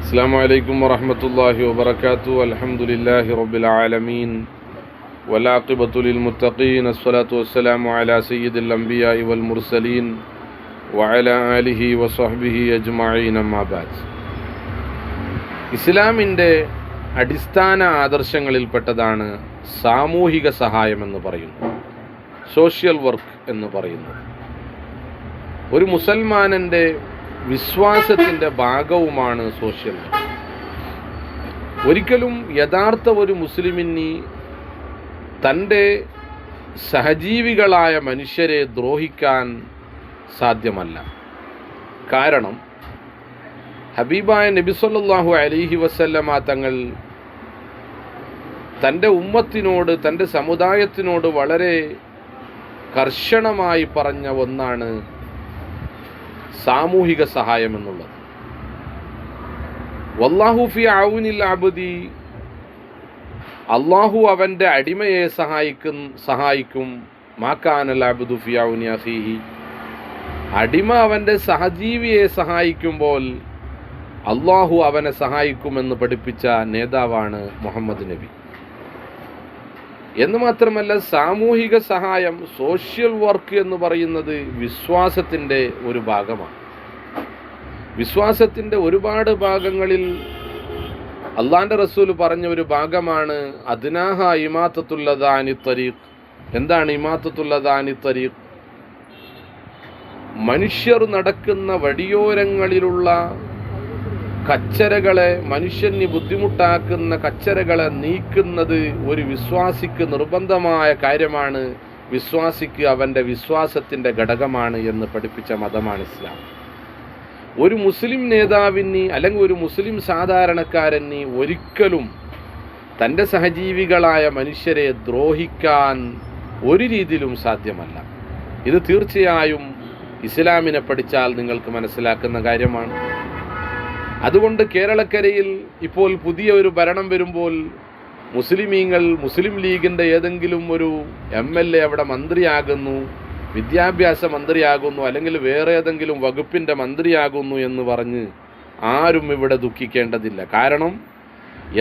السلام عليكم ورحمة الله وبركاته. الحمد لله رب العالمين والعاقبة للمتقين. الصلاة والسلام على سيد الأنبياء والمرسلين وعلى آله وصحبه أجمعين. أما بعد. ഇസ്ലാമിൻ്റെ അടിസ്ഥാന ആദർശങ്ങളിൽപ്പെട്ടതാണ് സാമൂഹിക സഹായം എന്ന് പറയുന്നത്, സോഷ്യൽ വർക്ക് എന്ന് പറയുന്നത്. ഒരു മുസൽമാനൻ്റെ വിശ്വാസത്തിൻ്റെ ഭാഗവുമാണ് സോഷ്യൽ വർക്ക്. ഒരിക്കലും യഥാർത്ഥ ഒരു മുസ്ലിമിന് തൻ്റെ സഹജീവികളായ മനുഷ്യരെ ദ്രോഹിക്കാൻ സാധ്യമല്ല. കാരണം ഹബീബായ നബി സല്ലല്ലാഹു അലൈഹി വസല്ലമ തങ്ങൾ തൻ്റെ ഉമ്മത്തിനോട്, തൻ്റെ സമുദായത്തിനോട് വളരെ കർശനമായി പറഞ്ഞ ഒന്നാണ് സാമൂഹിക സഹായം എന്നുള്ളത്. വല്ലാഹു ഫി ഔനിൽ അബ്ദി, അള്ളാഹു അവൻ്റെ അടിമയെ സഹായിക്കും മാ കാനൽ അബ്ദു ഫി ഔനി അഖീഹി, അടിമ അവൻ്റെ സഹജീവിയെ സഹായിക്കുമ്പോൾ അള്ളാഹു അവനെ സഹായിക്കുമെന്ന് പഠിപ്പിച്ച നേതാവാണ് മുഹമ്മദ് നബി. എന്ന് മാത്രമല്ല, സാമൂഹിക സഹായം, സോഷ്യൽ വർക്ക് എന്ന് പറയുന്നത് വിശ്വാസത്തിൻ്റെ ഒരു ഭാഗമാണ്. വിശ്വാസത്തിൻ്റെ ഒരുപാട് ഭാഗങ്ങളിൽ അള്ളാൻ്റെ റസൂൽ പറഞ്ഞ ഒരു ഭാഗമാണ് അദ്നാഹ ഇമാത്തത്തുല്ലദാനി തരീഖ്. എന്താണ് ഇമാത്തത്തുല്ലദാനി തരീഖ്? മനുഷ്യർ നടക്കുന്ന വഴിയോരങ്ങളിലുള്ള കച്ചരകളെ, മനുഷ്യന് ബുദ്ധിമുട്ടാക്കുന്ന കച്ചരകളെ നീക്കുന്നത് ഒരു വിശ്വാസിക്ക് നിർബന്ധമായ കാര്യമാണ്. വിശ്വാസിക്ക് അവൻ്റെ വിശ്വാസത്തിൻ്റെ ഘടകമാണ് എന്ന് പഠിപ്പിച്ച മതമാണ് ഇസ്ലാം. ഒരു മുസ്ലിം നേതാവിന് അല്ലെങ്കിൽ ഒരു മുസ്ലിം സാധാരണക്കാരന് ഒരിക്കലും തൻ്റെ സഹജീവികളായ മനുഷ്യരെ ദ്രോഹിക്കാൻ ഒരു രീതിയിലും സാധ്യമല്ല. ഇത് തീർച്ചയായും ഇസ്ലാമിനെ പഠിച്ചാൽ നിങ്ങൾക്ക് മനസ്സിലാക്കുന്ന കാര്യമാണ്. അതുകൊണ്ട് കേരളക്കരയിൽ ഇപ്പോൾ പുതിയ ഒരു ഭരണം വരുമ്പോൾ മുസ്ലിമീങ്ങൾ, മുസ്ലിം ലീഗിൻ്റെ ഏതെങ്കിലും ഒരു MLA അവിടെ മന്ത്രിയാകുന്നു, വിദ്യാഭ്യാസ മന്ത്രിയാകുന്നു, അല്ലെങ്കിൽ വേറെ ഏതെങ്കിലും വകുപ്പിൻ്റെ മന്ത്രിയാകുന്നു എന്ന് പറഞ്ഞ് ആരും ഇവിടെ ദുഃഖിക്കേണ്ടതില്ല. കാരണം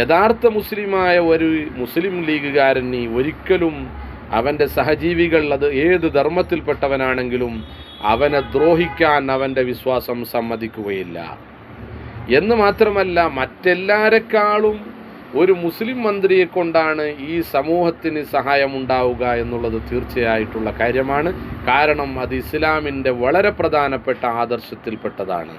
യഥാർത്ഥ മുസ്ലിമായ ഒരു മുസ്ലിം ലീഗുകാരന് ഒരിക്കലും അവൻ്റെ സഹജീവികൾ, അത് ഏത് ധർമ്മത്തിൽപ്പെട്ടവനാണെങ്കിലും, അവനെ ദ്രോഹിക്കാൻ അവൻ്റെ വിശ്വാസം സമ്മതിക്കുകയില്ല. എന്ന് മാത്രമല്ല, മറ്റെല്ലാരെക്കാളും ഒരു മുസ്ലിം മന്ത്രിയെ കൊണ്ടാണ് ഈ സമൂഹത്തിന് സഹായമുണ്ടാവുക എന്നുള്ളത് തീർച്ചയായിട്ടുള്ള കാര്യമാണ്. കാരണം അത് ഇസ്ലാമിൻ്റെ വളരെ പ്രധാനപ്പെട്ട ആദർശത്തിൽപ്പെട്ടതാണ്.